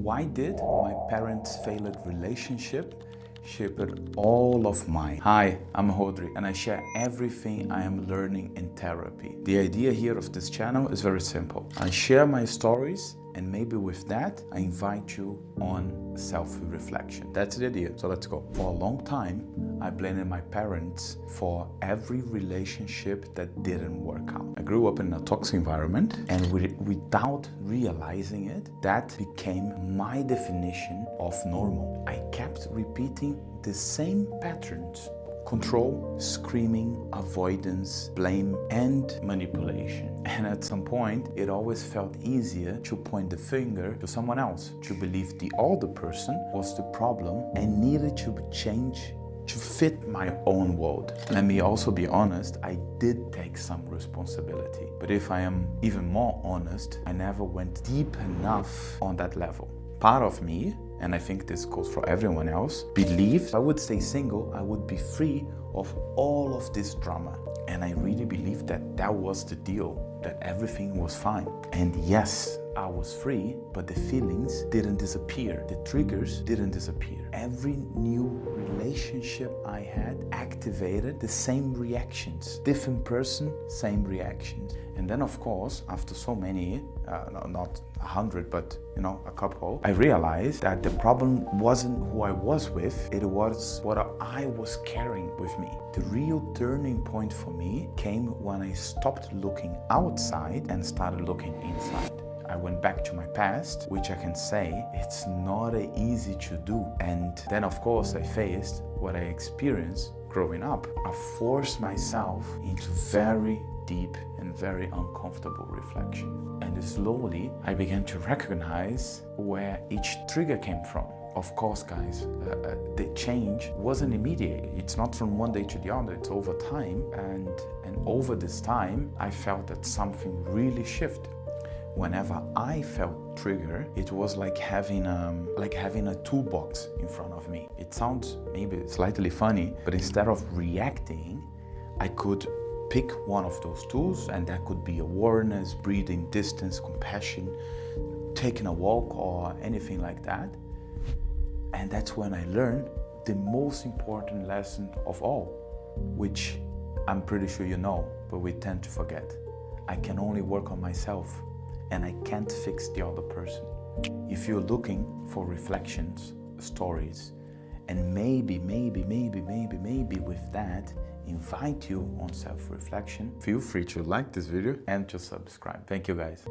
Why did my parents' failed relationship shape all of mine? Hi, I'm Rodri and I share everything I am learning in therapy. The idea here of this channel is very simple. I share my stories and maybe with that, I invite you on self-reflection. That's the idea, so let's go. For a long time, I blamed my parents for every relationship that didn't work out. I grew up in a toxic environment and without realizing it, that became my definition of normal. I kept repeating the same patterns: control, screaming, avoidance, blame, and manipulation. And at some point, it always felt easier to point the finger to someone else, to believe the other person was the problem and needed to change to fit my own world. Let me also be honest, I did take some responsibility. But if I am even more honest, I never went deep enough on that level. Part of me, and I think this goes for everyone else, believed if I would stay single, I would be free of all of this drama. And I really believed that that was the deal, that everything was fine. And yes, I was free, but the feelings didn't disappear. The triggers didn't disappear. Every new relationship I had activated the same reactions. Different person, same reactions. And then of course, after so many, not 100, but a couple, I realized that the problem wasn't who I was with, it was what I was carrying with me. The real turning point for me came when I stopped looking outside and started looking inside. I went back to my past, which I can say it's not easy to do. And then of course I faced what I experienced growing up. I forced myself into very deep and very uncomfortable reflection. And slowly I began to recognize where each trigger came from. Of course, guys, the change wasn't immediate. It's not from one day to the other, it's over time. And over this time, I felt that something really shifted. Whenever I felt trigger, it was like having a toolbox in front of me. It sounds maybe slightly funny, but instead of reacting, I could pick one of those tools, and that could be awareness, breathing, distance, compassion, taking a walk, or anything like that. And that's when I learned the most important lesson of all, which I'm pretty sure you know, but we tend to forget. I can only work on myself, and I can't fix the other person. If you're looking for reflections, stories, and maybe with that, invite you on self-reflection, feel free to like this video and to subscribe. Thank you, guys.